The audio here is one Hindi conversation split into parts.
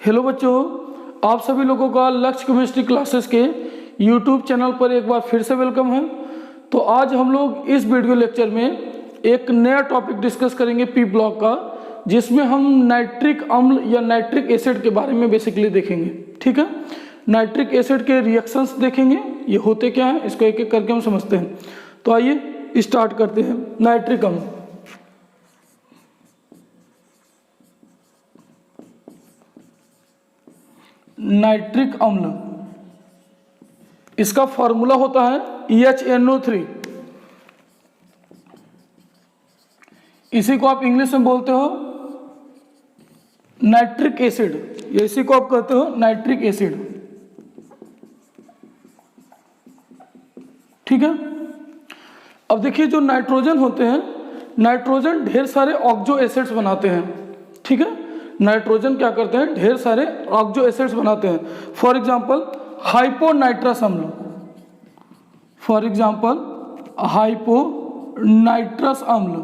हेलो बच्चों, आप सभी लोगों का लक्ष्य केमिस्ट्री क्लासेस के यूट्यूब चैनल पर एक बार फिर से वेलकम है। तो आज हम लोग इस वीडियो लेक्चर में एक नया टॉपिक डिस्कस करेंगे पी ब्लॉक का, जिसमें हम नाइट्रिक अम्ल या नाइट्रिक एसिड के बारे में बेसिकली देखेंगे। ठीक है, नाइट्रिक एसिड के रिएक्शंस देखेंगे, ये होते क्या हैं, इसको एक एक करके हम समझते हैं। तो आइए स्टार्ट करते हैं। नाइट्रिक अम्ल, नाइट्रिक अम्ल, इसका फॉर्मूला होता है EHNO3। इसी को आप इंग्लिश में बोलते हो नाइट्रिक एसिड, या इसी को आप कहते हो नाइट्रिक एसिड। ठीक है, अब देखिए जो नाइट्रोजन होते हैं, नाइट्रोजन ढेर सारे ऑक्सो एसिड्स बनाते हैं। ठीक है, नाइट्रोजन क्या करते हैं, ढेर सारे ऑक्सो एसिड्स बनाते हैं। फॉर एग्जांपल हाइपोनाइट्रस अम्ल, फॉर एग्जांपल हाइपोनाइट्रस अम्ल,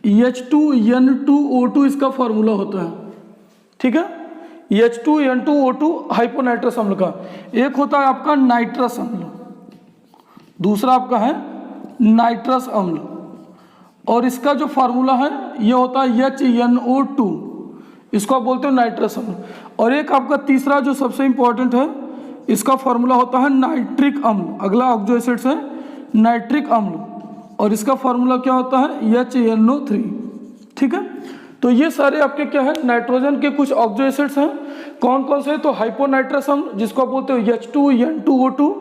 H2N2O2 इसका फॉर्मूला होता है। ठीक है, H2N2O2 हाइपोनाइट्रस अम्ल का। एक होता है आपका नाइट्रस अम्ल, दूसरा आपका है नाइट्रस अम्ल, और इसका जो फार्मूला है ये होता है HNO2, इसको आप बोलते हो नाइट्रस अम्ल। और एक आपका तीसरा जो सबसे इंपॉर्टेंट है, इसका फार्मूला होता है नाइट्रिक अम्ल। अगला ऑक्सो एसिड्स है नाइट्रिक अम्ल, और इसका फार्मूला क्या होता है HNO3। ठीक है, तो ये सारे आपके क्या है, नाइट्रोजन के कुछ ऑक्सो एसिड्स हैं। कौन कौन से? तो हाइपोनाइट्रस अम्ल, जिसको आप बोलते हो H2N2O2,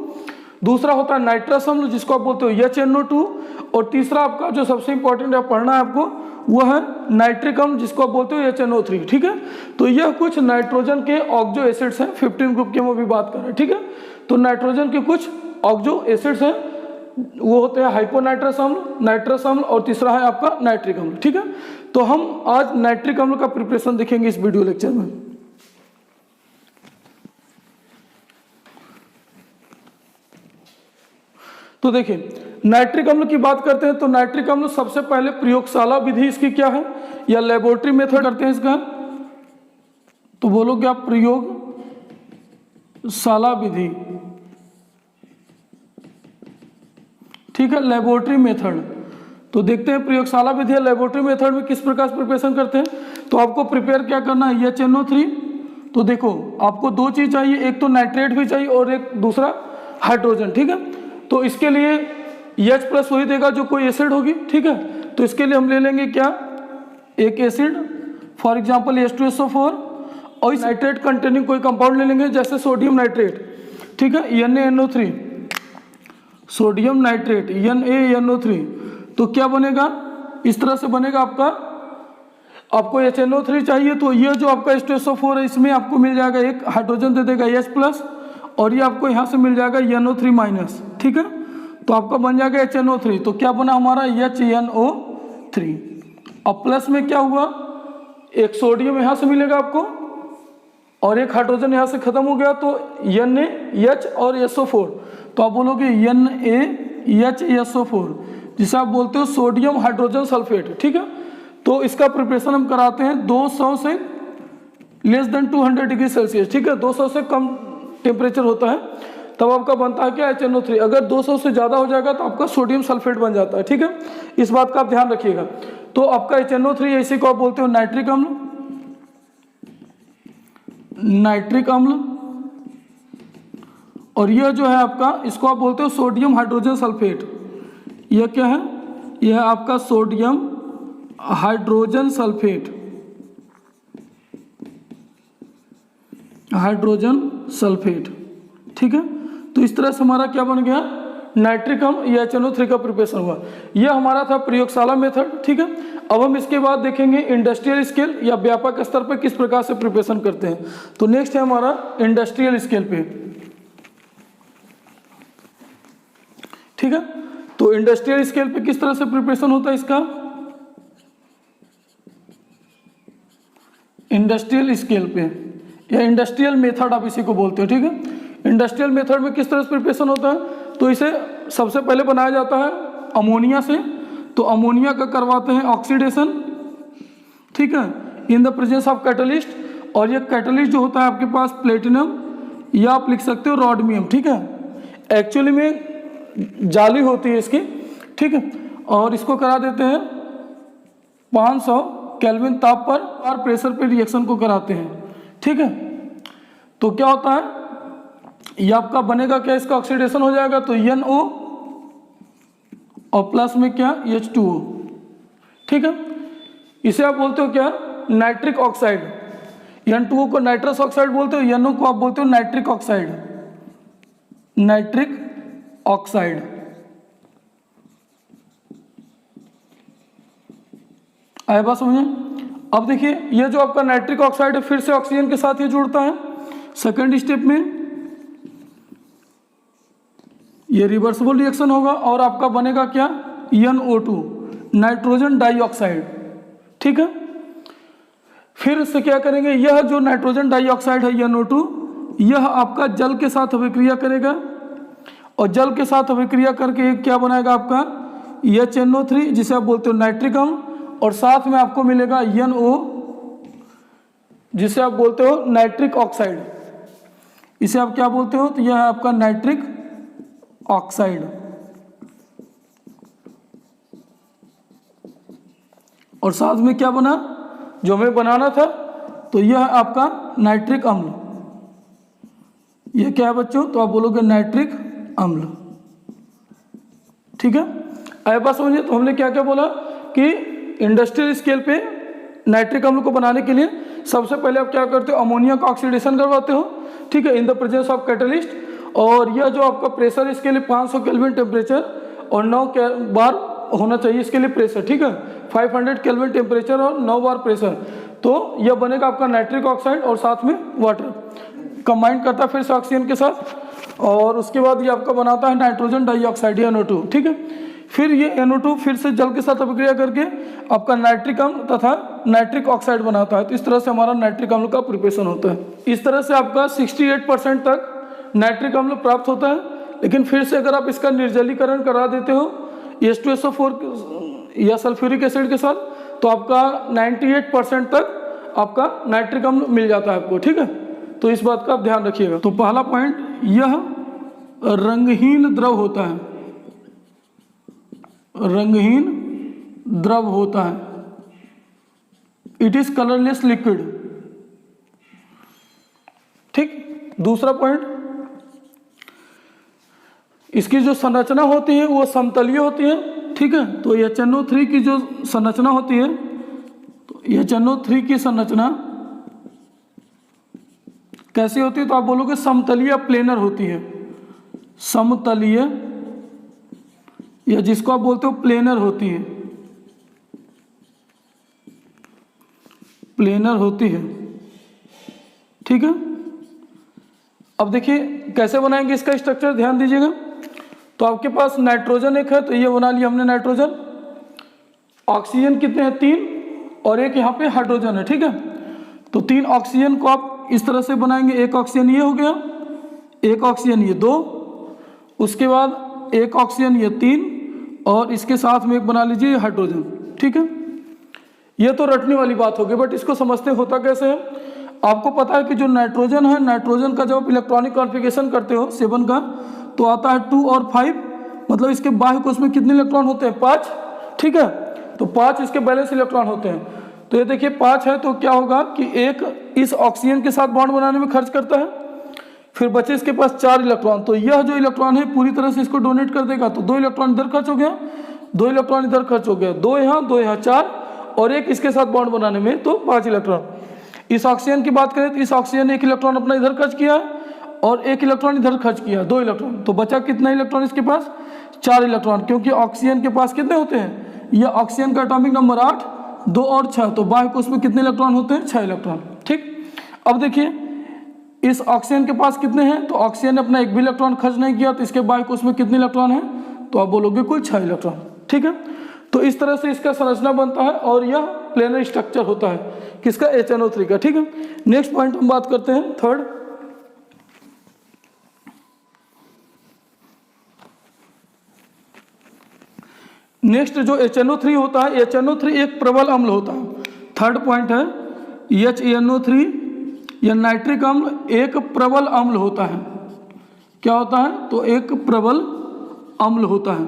दूसरा होता है नाइट्रस अम्ल, जिसको आप बोलते हो HNO2, और तीसरा आपका जो सबसे इंपॉर्टेंट है पढ़ना है आपको, वो है नाइट्रिक अम्ल, जिसको आप बोलते हो HNO3। ठीक है, तो यह कुछ नाइट्रोजन के ऑक्सो एसिड्स हैं। 15 ग्रुप की हम अभी बात कर रहे हैं। ठीक है, तो नाइट्रोजन के कुछ ऑक्सो एसिड्स हैं, वो होते हैं हाइपोनाइट्रस अम्ल, नाइट्रस अम्ल, और तीसरा है आपका नाइट्रिक अम्ल। ठीक है, तो हम आज नाइट्रिक अम्ल का प्रिपरेशन देखेंगे इस वीडियो लेक्चर में। तो देखिए, नाइट्रिक अम्ल की बात करते हैं तो नाइट्रिक अम्ल सबसे पहले प्रयोगशाला विधि इसकी क्या है, या लेबोरेटरी मेथड करते हैं इसका, तो बोलोगे आप प्रयोगशाला विधि। ठीक है, लेबोरेटरी मेथड। तो देखते हैं प्रयोगशाला विधि या लेबोरेटरी मेथड में किस प्रकार से प्रिपरेशन करते हैं। तो आपको प्रिपेयर क्या करना है, HNO3। तो देखो आपको दो चीज चाहिए, एक तो नाइट्रेट भी चाहिए और एक दूसरा हाइड्रोजन। ठीक है, तो इसके लिए H प्लस वही देगा जो कोई एसिड होगी। ठीक है, तो इसके लिए हम ले लेंगे क्या, एक एसिड, फॉर एग्जांपल H2SO4, और इस नाइट्रेट कंटेनिंग कोई कंपाउंड ले लेंगे, जैसे सोडियम नाइट्रेट। ठीक है, NaNO3, सोडियम नाइट्रेट NaNO3। तो क्या बनेगा, इस तरह से बनेगा आपका। आपको HNO3 चाहिए, तो ये जो आपका H2SO4 है, इसमें आपको मिल जाएगा एक हाइड्रोजन दे देगा H प्लस, और ये आपको यहाँ से मिल जाएगा NO3 माइनस। ठीक है, तो आपका बन जाएगा HNO3। तो क्या बना हमारा HNO3। अब प्लस में क्या हुआ, एक सोडियम यहाँ से मिलेगा आपको, और एक हाइड्रोजन यहाँ से खत्म हो गया, तो NaH और SO4। तो आप बोलोगे NaHSO4, जिसे आप बोलते हो सोडियम हाइड्रोजन सल्फेट। ठीक है, तो इसका प्रिपरेशन हम कराते हैं 200 से लेस देन 200 डिग्री सेल्सियस। ठीक है, 200 से कम टेम्परेचर होता है, तब आपका बनता है क्या, HNO3। अगर 200 से ज़्यादा हो जाएगा तो आपका सोडियम सल्फेट बन जाता है। ठीक है, इस बात का आप ध्यान रखिएगा। तो आपका HNO3, इसी को आप बोलते हो नाइट्रिक अम्ल, नाइट्रिक अम्ल। और यह जो है आपका, इसको आप बोलते हो सोडियम हाइड्रोजन सल्फेट। यह क्या है, यह है आपका sodium hydrogen sulphate, hydrogen sulphate. ठीक है, तो इस तरह से हमारा क्या बन गया, नाइट्रिक अम्ल या HNO3 का प्रिपरेशन हुआ। यह हमारा था प्रयोगशाला मेथड। ठीक है, अब हम इसके बाद देखेंगे इंडस्ट्रियल स्केल या व्यापक स्तर पर किस प्रकार से प्रिपरेशन करते हैं। तो नेक्स्ट है हमारा इंडस्ट्रियल स्केल पे। ठीक है, तो इंडस्ट्रियल स्केल पे किस तरह से प्रिपरेशन होता है इसका, इंडस्ट्रियल स्केल पे या इंडस्ट्रियल मेथड आप इसी को बोलते हो। ठीक है, इंडस्ट्रियल मेथड में किस तरह से प्रिपरेशन होता है, तो इसे सबसे पहले बनाया जाता है अमोनिया से, तो अमोनिया का करवाते हैं ऑक्सीडेशन, ठीक है, in the presence of catalyst. और ये कैटलिस्ट जो होता है आपके पास प्लेटिनम या आप लिख सकते हो रोडमियम, ठीक है, एक्चुअली में जाली होती है इसकी, ठीक है, और इसको करा देते हैं 500 केल्विन ताप पर और प्रेशर पे रिएक्शन को कराते हैं, ठीक है। तो क्या होता है, ये आपका बनेगा क्या, इसका ऑक्सीडेशन हो जाएगा तो NO और प्लस में क्या H2O, ठीक है। इसे आप बोलते हो क्या, नाइट्रिक ऑक्साइड। N2O को नाइट्रस ऑक्साइड बोलते हो, NO को आप बोलते हो नाइट्रिक ऑक्साइड, नाइट्रिक ऑक्साइड। आए बात समझे। अब देखिए ये जो आपका नाइट्रिक ऑक्साइड है फिर से ऑक्सीजन के साथ ये जुड़ता है सेकंड स्टेप में, ये रिवर्सिबल रिएक्शन होगा और आपका बनेगा क्या, NO2 नाइट्रोजन डाइऑक्साइड, ठीक है। फिर इससे क्या करेंगे, यह जो नाइट्रोजन डाइऑक्साइड है NO2, यह आपका जल के साथ अभिक्रिया करेगा और जल के साथ अभिक्रिया करके क्या बनाएगा आपका HNO3 जिसे आप बोलते हो नाइट्रिक अम्ल, और साथ में आपको मिलेगा NO जिसे आप बोलते हो नाइट्रिक ऑक्साइड। इसे आप क्या बोलते हो, तो यह है आपका नाइट्रिक ऑक्साइड। और साथ में क्या बना, जो हमें बनाना था, तो यह है आपका नाइट्रिक अम्ल। यह क्या है बच्चों, तो आप बोलोगे नाइट्रिक अम्ल, ठीक है। आए बात समझिए। तो हमने क्या क्या बोला कि इंडस्ट्रियल स्केल पे नाइट्रिक अम्ल को बनाने के लिए सबसे पहले आप क्या करते हो, अमोनिया का ऑक्सीडेशन करवाते हो, ठीक है, in the presence of catalyst. और यह जो आपका प्रेशर इसके लिए 500 केल्विन टेम्परेचर और 9 बार होना चाहिए इसके लिए प्रेशर, ठीक है, 500 केल्विन टेम्परेचर और 9 बार प्रेशर। तो यह बनेगा आपका नाइट्रिक ऑक्साइड और साथ में वाटर कंबाइन करता है फिर से ऑक्सीजन के साथ, और उसके बाद ये आपका बनाता है नाइट्रोजन डाइऑक्साइड NO2, ठीक है। फिर ये NO2 फिर से जल के साथ अभिक्रिया करके आपका नाइट्रिक अम्ल तथा नाइट्रिक ऑक्साइड बनाता है। तो इस तरह से हमारा नाइट्रिक अम्ल का प्रिपरेशन होता है। इस तरह से आपका 68% तक नाइट्रिक अम्ल प्राप्त होता है। लेकिन फिर से अगर आप इसका निर्जलीकरण करा देते हो H2SO4 या सल्फ्यूरिक एसिड के साथ, तो आपका 98% तक आपका नाइट्रिक अम्ल मिल जाता है आपको, ठीक है। तो इस बात का आप ध्यान रखिएगा। तो पहला पॉइंट, यह रंगहीन द्रव होता है, रंगहीन द्रव होता है, इट इज कलरलेस लिक्विड, ठीक। दूसरा पॉइंट, इसकी जो संरचना होती है वो समतलीय होती है, ठीक है। तो HNO3 की जो संरचना होती है, तो HNO3 की संरचना कैसी होती है, तो आप बोलोगे समतलीय प्लेनर होती है, समतलीय, या जिसको आप बोलते हो प्लेनर होती है, प्लेनर होती है, ठीक है। अब देखिए कैसे बनाएंगे इसका स्ट्रक्चर, ध्यान दीजिएगा। तो आपके पास नाइट्रोजन एक है, तो ये बना लिया हमने नाइट्रोजन। ऑक्सीजन कितने हैं, 3, और एक यहाँ पे हाइड्रोजन है, ठीक है। तो 3 ऑक्सीजन को आप इस तरह से बनाएंगे, एक ऑक्सीजन ये हो गया, एक ऑक्सीजन ये 2, उसके बाद एक ऑक्सीजन ये 3, और इसके साथ में एक बना लीजिए हाइड्रोजन, ठीक है। ये तो रटने वाली बात होगी, बट इसको समझते होता कैसे है। आपको पता है कि जो नाइट्रोजन है, नाइट्रोजन का जब आप इलेक्ट्रॉनिक कॉन्फ़िगरेशन करते हो 7 का, तो आता है 2 और 5, मतलब इसके बाह्य कोश में कितने इलेक्ट्रॉन होते हैं, 5, ठीक है। तो 5 इसके बैलेंस इलेक्ट्रॉन होते हैं। तो ये देखिए 5 है, तो क्या होगा कि एक इस ऑक्सीजन के साथ बॉन्ड बनाने में खर्च करता है, फिर बचे इसके पास 4 इलेक्ट्रॉन। तो यह जो इलेक्ट्रॉन है पूरी तरह से इसको डोनेट कर देगा, तो 2 इलेक्ट्रॉन इधर खर्च हो गया, 2 इलेक्ट्रॉन इधर खर्च हो गया, 2 यहाँ 2 यहाँ 4, और एक इसके साथ बॉन्ड बनाने में, तो 5 इलेक्ट्रॉन। इस ऑक्सीजन की बात करें तो इस ऑक्सीजन ने 1 इलेक्ट्रॉन अपना इधर खर्च किया और 1 इलेक्ट्रॉन इधर खर्च किया, 2 इलेक्ट्रॉन। तो बचा कितना इलेक्ट्रॉन इसके पास, 4 इलेक्ट्रॉन, क्योंकि ऑक्सीजन के पास कितने होते हैं, यह ऑक्सीजन का एटॉमिक नंबर 8, 2 और 6, तो बाह्य कोश में कितने इलेक्ट्रॉन होते हैं, 6 इलेक्ट्रॉन, ठीक। अब देखिए इस ऑक्सीजन के पास कितने हैं, तो ऑक्सीजन ने अपना एक भी इलेक्ट्रॉन खर्च नहीं किया, तो इसके बाह्य कोश में कितने इलेक्ट्रॉन हैं, तो आप बोलोगे कुल 6 इलेक्ट्रॉन, ठीक है। तो इस तरह से इसका संरचना बनता है और यह प्लेनर स्ट्रक्चर होता है किसका, HNO3 का, ठीक है। नेक्स्ट पॉइंट हम बात करते हैं थर्ड, नेक्स्ट जो HNO3 होता है, HNO3 एक प्रबल अम्ल होता है। थर्ड पॉइंट है HNO3 या नाइट्रिक अम्ल एक प्रबल अम्ल होता है। क्या होता है? तो एक प्रबल अम्ल होता है।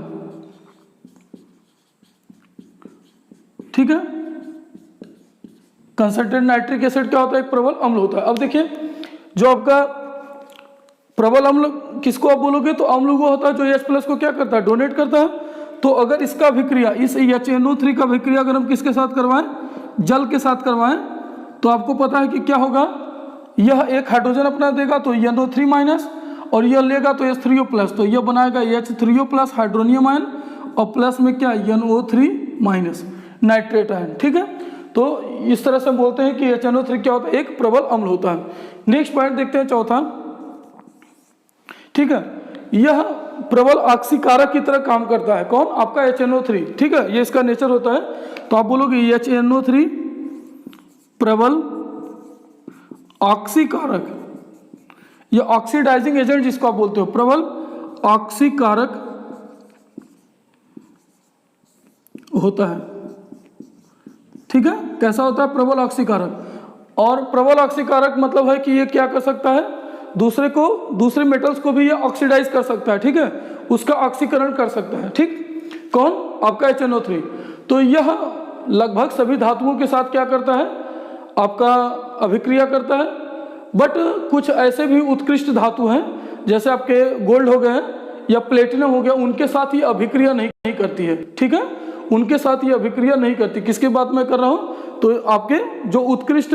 ठीक है, कंसंट्रेट नाइट्रिक एसिड क्या होता है? एक प्रबल अम्ल होता है। अब देखिए, जो आपका प्रबल अम्ल किसको आप बोलोगे? तो अम्ल वो होता है जो H+ को क्या करता है? डोनेट करता है। तो अगर इसका अभिक्रिया, इस HNO3 का अभिक्रिया अगर हम किसके साथ करवाएं? जल के साथ करवाएं, तो आपको पता है कि क्या होगा? यह एक हाइड्रोजन अपना देगा तो NO3- और यह लेगा तो H3O+, तो यह बनाएगा H3O+ हाइड्रोनियम आयन और प्लस में क्या? NO3- nitrate ion. ठीक है, तो इस तरह से बोलते हैं कि HNO3 क्या होता है? एक प्रबल अम्ल होता है। नेक्स्ट पॉइंट देखते हैं, चौथा। ठीक है, यह प्रबल ऑक्सीकारक की तरह काम करता है। कौन? आपका HNO3। ठीक है, ये इसका नेचर होता है। तो आप बोलोगे HNO3 प्रबल ऑक्सीकारक, ये ऑक्सीडाइजिंग एजेंट जिसको आप बोलते हो, प्रबल ऑक्सीकारक होता है। ठीक है, कैसा होता है? प्रबल ऑक्सीकारक। और प्रबल ऑक्सीकारक मतलब है कि ये क्या कर सकता है? दूसरे मेटल्स को भी ये ऑक्सीडाइज कर सकता है। ठीक है, उसका ऑक्सीकरण कर सकता है। ठीक, कौन? आपका HNO3। तो यह लगभग सभी धातुओं के साथ क्या करता है? आपका अभिक्रिया करता है। बट कुछ ऐसे भी उत्कृष्ट धातु हैं, जैसे आपके गोल्ड हो गए या प्लेटिनम हो गया, उनके साथ ये अभिक्रिया नहीं करती है। ठीक है, उनके साथ ये अभिक्रिया नहीं करती। किसकी बात मैं कर रहा हूँ? तो आपके जो उत्कृष्ट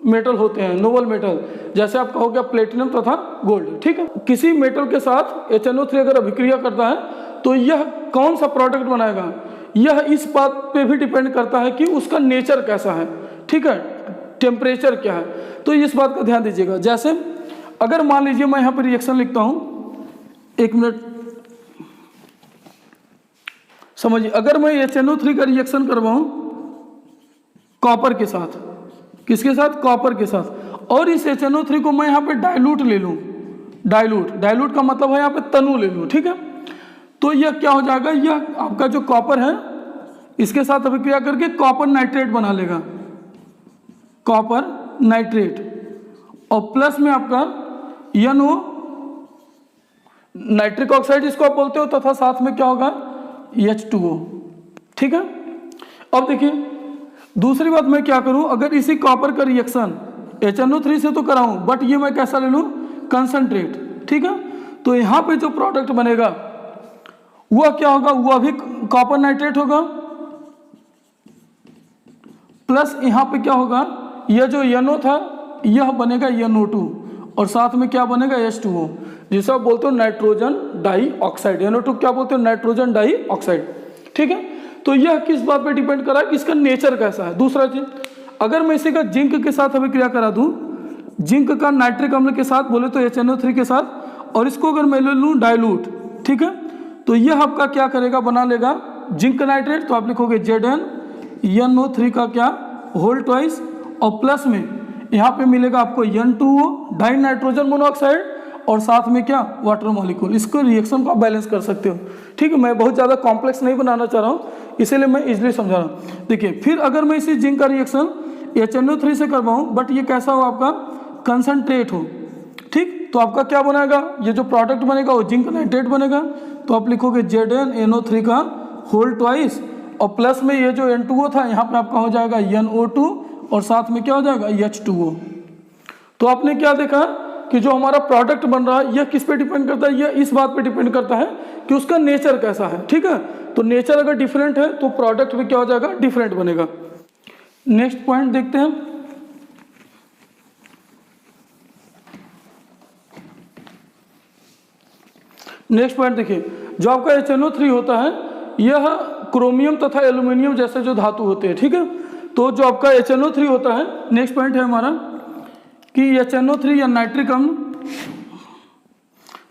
मेटल होते हैं, नोबल मेटल, जैसे आपका हो गया प्लेटिनम तथा गोल्ड। ठीक है, किसी मेटल के साथ HNO3 अगर अभिक्रिया करता है तो यह कौन सा प्रोडक्ट बनाएगा? यह इस बात पे भी डिपेंड करता है कि उसका नेचर कैसा है। ठीक है, टेम्परेचर क्या है, तो इस बात का ध्यान दीजिएगा। जैसे अगर मान लीजिए मैं यहाँ पर रिएक्शन लिखता हूँ, एक मिनट समझिए। अगर मैं HNO3 का रिएक्शन करवाऊँ कॉपर के साथ, किसके साथ? कॉपर के साथ, और इस HNO3 को मैं यहाँ पे डाइल्यूट ले लूँ, डाइल्यूट का मतलब है यहाँ पे तनु ले लूँ। ठीक है, तो यह क्या हो जाएगा? यह आपका जो कॉपर है इसके साथ अभिक्रिया करके कॉपर नाइट्रेट बना लेगा, कॉपर नाइट्रेट, और प्लस में आपका NO नाइट्रिक ऑक्साइड जिसको आप बोलते हो, तथा साथ में क्या होगा? H2O। ठीक है, अब देखिए दूसरी बात मैं क्या करूं, अगर इसी कॉपर का रिएक्शन HNO3 से तो कराऊं, बट ये मैं कैसा ले लूं? कंसंट्रेट। ठीक है, तो यहां पे जो प्रोडक्ट बनेगा वह क्या होगा? वह भी कॉपर नाइट्रेट होगा, प्लस यहां पे क्या होगा? यह जो NO था यह बनेगा NO2, और साथ में क्या बनेगा? H2O, जिसे आप बोलते हो नाइट्रोजन डाइऑक्साइड। NO2 क्या बोलते हो? Nitrogen dioxide. ठीक है, तो यह किस बात पे डिपेंड कर रहा है कि इसका नेचर कैसा है। दूसरा चीज, अगर मैं इसी का जिंक के साथ अभिक्रिया करा दूं, जिंक का नाइट्रिक अम्ल के साथ बोले तो HNO3 के साथ, और इसको अगर मैं ले लूं डाइल्यूट, ठीक है, तो यह आपका क्या करेगा? बना लेगा जिंक नाइट्रेट। तो आप लिखोगे ZnNO3 का क्या? होल ट्वाइस, और प्लस में यहाँ पे मिलेगा आपको N2O डाई नाइट्रोजन मोनोऑक्साइड, और साथ में क्या? Water molecule. इसको रिएक्शन को आप बैलेंस कर सकते हो। ठीक है, मैं बहुत ज़्यादा कॉम्प्लेक्स नहीं बनाना चाह रहा हूँ, इसीलिए मैं इजीली समझा रहा हूँ। देखिए, फिर अगर मैं इसी जिंक का रिएक्शन HNO3 से करवाऊँ, बट ये कैसा हो? आपका कंसनट्रेट हो। ठीक, तो आपका क्या बनाएगा? ये जो प्रोडक्ट बनेगा वो जिंक नाइट्रेट बनेगा। तो आप लिखोगे ZnNO3 का होल ट्वाइस, और प्लस में ये जो N2O था यहाँ पे आपका हो जाएगा NO2, और साथ में क्या हो जाएगा? H2O। तो आपने क्या देखा कि जो हमारा प्रोडक्ट बन रहा है यह किस पे डिपेंड करता है? यह इस बात पे डिपेंड करता है कि उसका नेचर कैसा है। ठीक है, तो नेचर अगर डिफरेंट है तो प्रोडक्ट भी क्या हो जाएगा? डिफरेंट बनेगा। नेक्स्ट पॉइंट देखते हैं। नेक्स्ट पॉइंट देखिए, जो आपका HNO3 होता है यह क्रोमियम तथा एल्यूमिनियम जैसे जो धातु होते हैं। ठीक है, तो जो आपका HNO3 होता है, नेक्स्ट पॉइंट है हमारा कि HNO3 या नाइट्रिक अम्ल,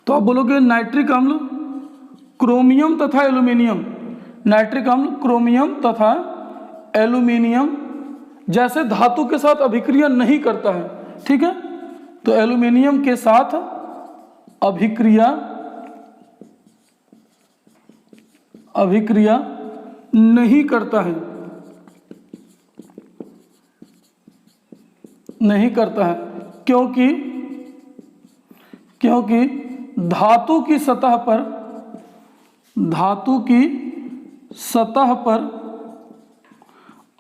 तो आप बोलोगे नाइट्रिक अम्ल क्रोमियम तथा एल्यूमिनियम, नाइट्रिक अम्ल क्रोमियम तथा एल्यूमिनियम जैसे धातु के साथ अभिक्रिया नहीं करता है। ठीक है, तो एल्यूमिनियम के साथ अभिक्रिया नहीं करता है, नहीं करता है, क्योंकि धातु की सतह पर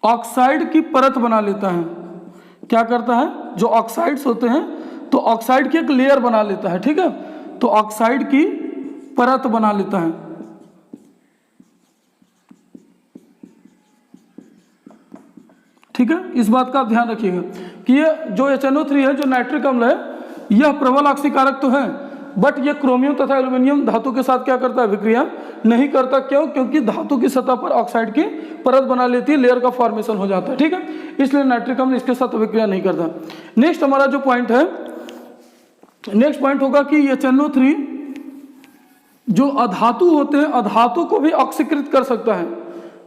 ऑक्साइड की परत बना लेता है। क्या करता है, जो ऑक्साइड्स होते हैं तो ऑक्साइड की एक लेयर बना लेता है, ठीक है, तो ऑक्साइड की परत बना लेता है। ठीक है, इस बात का आप ध्यान रखिएगा कि ये जो HNO3 है, जो नाइट्रिक अम्ल है, यह प्रबल ऑक्सीकारक तो है, बट ये क्रोमियम तथा एल्यूमिनियम धातु के साथ क्या करता है, अभिक्रिया नहीं करता। क्यों? क्योंकि धातु की सतह पर ऑक्साइड की परत बना लेती है, लेयर का फॉर्मेशन हो जाता है। ठीक है, इसलिए नाइट्रिक अम्ल इसके साथ अभिक्रिया नहीं करता। नेक्स्ट हमारा जो पॉइंट है, नेक्स्ट पॉइंट होगा कि HNO3 जो अधातु होते हैं, अधातु को भी ऑक्सीकृत कर सकता है।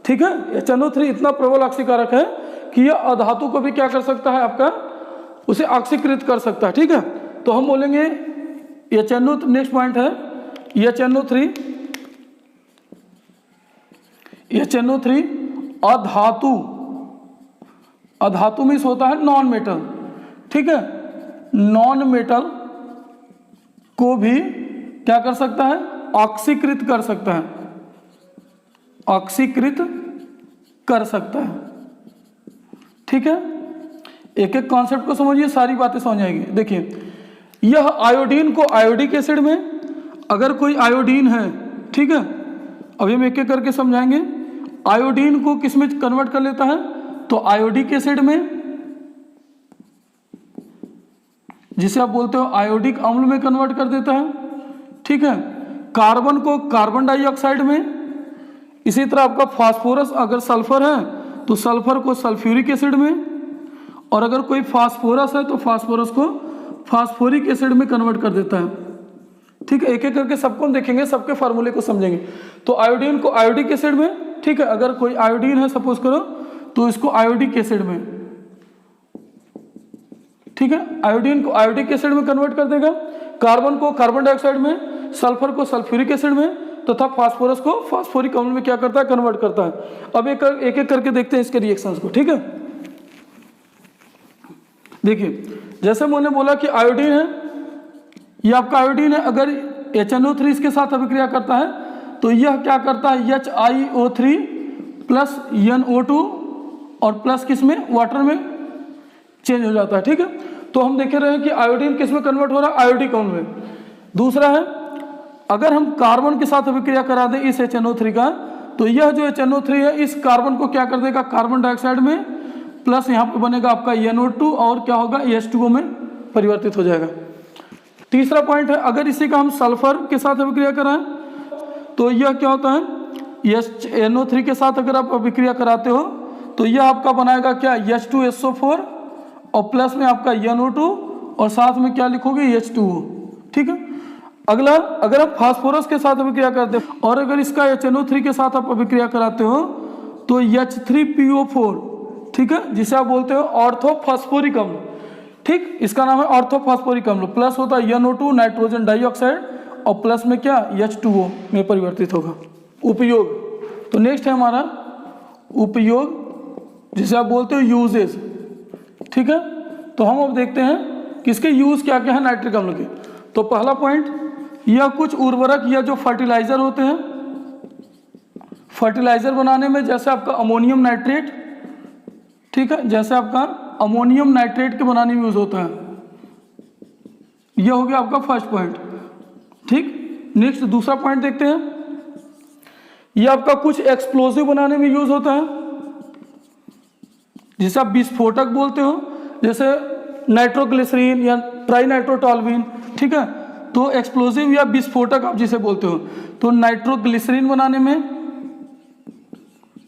ठीक है, HNO3 इतना प्रबल ऑक्सीकारक है कि यह अधातु को भी क्या कर सकता है, आपका उसे ऑक्सीकृत कर सकता है। ठीक है, तो हम बोलेंगे HNO, नेक्स्ट पॉइंट है HNO3 अधातु मीन्स होता है नॉन मेटल। ठीक है, नॉन मेटल को भी क्या कर सकता है, ऑक्सीकृत कर सकता है, ऑक्सीकृत कर सकता है। ठीक है, एक एक कॉन्सेप्ट को समझिए, सारी बातें समझ आएगी। देखिए, यह आयोडीन को आयोडिक एसिड में, अगर कोई आयोडीन है, ठीक है, अभी हम एक एक करके समझाएंगे, आयोडीन को किस में कन्वर्ट कर लेता है, तो आयोडिक एसिड में, जिसे आप बोलते हो आयोडिक अम्ल में कन्वर्ट कर देता है। ठीक है, कार्बन को कार्बन डाइऑक्साइड में, इसी तरह आपका फास्फोरस, अगर सल्फर है तो सल्फर को सल्फ्यूरिक एसिड में, और अगर कोई फास्फोरस है तो फास्फोरस को फास्फोरिक एसिड में कन्वर्ट कर देता है। ठीक है, एक एक करके सबको हम देखेंगे, सबके फार्मूले को समझेंगे। तो आयोडीन को आयोडिक एसिड में, ठीक है, अगर कोई आयोडीन है सपोज करो तो इसको आयोडिक एसिड में, ठीक है, आयोडीन को आयोडिक एसिड में कन्वर्ट कर देगा, कार्बन को कार्बन डाइऑक्साइड में, सल्फर को सल्फ्यूरिक एसिड में, तथा फास्फोरस को फास्फोरिक अम्ल में क्या करता है, कन्वर्ट करता है। अब एक एक करके देखते हैं इसके रिएक्शंस को। ठीक है, देखिए, जैसे मैंने बोला कि आयोडीन है, ये आपका आयोडीन है, अगर HNO3 इसके साथ अभिक्रिया करता है तो यह क्या करता है, HiO3 प्लस NO2 और प्लस किस में, वाटर में चेंज हो जाता है। ठीक है, तो हम देख रहे हैं कि आयोडीन किस में कन्वर्ट हो रहा है, आयोडिक अम्ल में। दूसरा है, अगर हम कार्बन के साथ अभिक्रिया करा दें इस HNO3 का, तो यह जो HNO3 है इस कार्बन को क्या कर देगा, कार्बन डाइऑक्साइड में, प्लस यहाँ पे बनेगा आपका NO2 और क्या होगा, H2O में परिवर्तित हो जाएगा। तीसरा पॉइंट है, अगर इसी का हम सल्फर के साथ अभिक्रिया कराएं तो यह क्या होता है, NO3 के साथ अगर आप अभिक्रिया कराते हो तो यह आपका बनाएगा क्या, H2SO4 और प्लस में आपका NO2 और साथ में क्या लिखोगे, H2O। ठीक है, अगला, अगर आप फास्फोरस के साथ अभिक्रिया करते हो और अगर इसका HNO3 के साथ आप अभिक्रिया कराते हो तो H3PO4, ठीक है, जिसे आप बोलते हो ऑर्थोफॉस्फोरिक अम्ल। ठीक, इसका नाम है ऑर्थोफॉस्फोरिक अम्ल। प्लस होता है NO2 नाइट्रोजन डाइऑक्साइड और प्लस में क्या, H2O में परिवर्तित होगा। उपयोग, तो नेक्स्ट है हमारा उपयोग, जिसे आप बोलते हो यूजेस। ठीक है, तो हम अब देखते हैं कि इसके यूज क्या क्या है नाइट्रिक अम्ल के। तो पहला पॉइंट, यह कुछ उर्वरक या जो फर्टिलाइजर होते हैं, फर्टिलाइजर बनाने में, जैसे आपका अमोनियम नाइट्रेट, ठीक है, जैसे आपका अमोनियम नाइट्रेट के बनाने में यूज होता है। यह हो गया आपका फर्स्ट पॉइंट। ठीक, नेक्स्ट दूसरा पॉइंट देखते हैं, यह आपका कुछ एक्सप्लोजिव बनाने में यूज होता है, जिसे आप विस्फोटक बोलते हो, जैसे नाइट्रोग्लिसरीन या ट्राइनाइट्रोटॉल्यूइन। ठीक है, तो एक्सप्लोजिव या विस्फोटक आप जिसे बोलते हो, तो नाइट्रोग्लिसरीन बनाने में,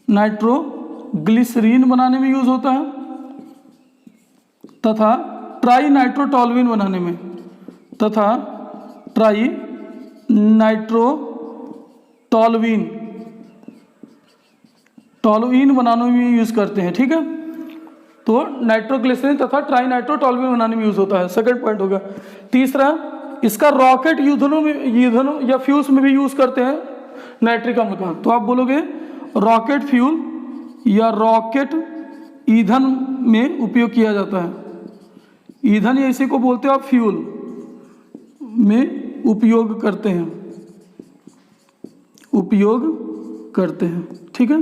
नाइट्रोग्लिसरीन बनाने में यूज होता है, तथा ट्राइनाइट्रोटॉल्यूइन बनाने में, तथा ट्राइनाइट्रोटॉल्यूइन बनाने में यूज करते हैं। ठीक है, तो नाइट्रोग्लिसरीन तथा ट्राइनाइट्रोटॉल्यूइन बनाने में यूज होता है। सेकंड पॉइंट होगा। तीसरा, इसका रॉकेट ईंधनों या फ्यूल्स में भी यूज करते हैं, नाइट्रिक अम्ल का, तो आप बोलोगे रॉकेट फ्यूल या रॉकेट ईंधन में उपयोग किया जाता है। ईंधन या इसी को बोलते हो आप फ्यूल में उपयोग करते हैं, ठीक है।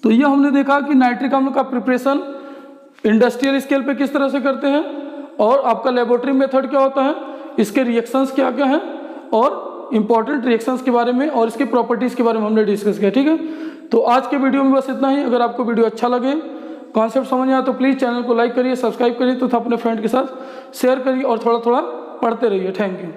तो ये हमने देखा कि नाइट्रिक अम्ल का प्रिपरेशन इंडस्ट्रियल स्केल पे किस तरह से करते हैं और आपका लेबोरेटरी मेथड क्या होता है, इसके रिएक्शंस क्या क्या हैं और इंपॉर्टेंट रिएक्शंस के बारे में और इसकी प्रॉपर्टीज़ के बारे में हमने डिस्कस किया, ठीक है। तो आज के वीडियो में बस इतना ही। अगर आपको वीडियो अच्छा लगे, कॉन्सेप्ट समझ में आया तो प्लीज़ चैनल को लाइक करिए, सब्सक्राइब करिए तथा अपने फ्रेंड के साथ शेयर करिए और थोड़ा थोड़ा पढ़ते रहिए। Thank you.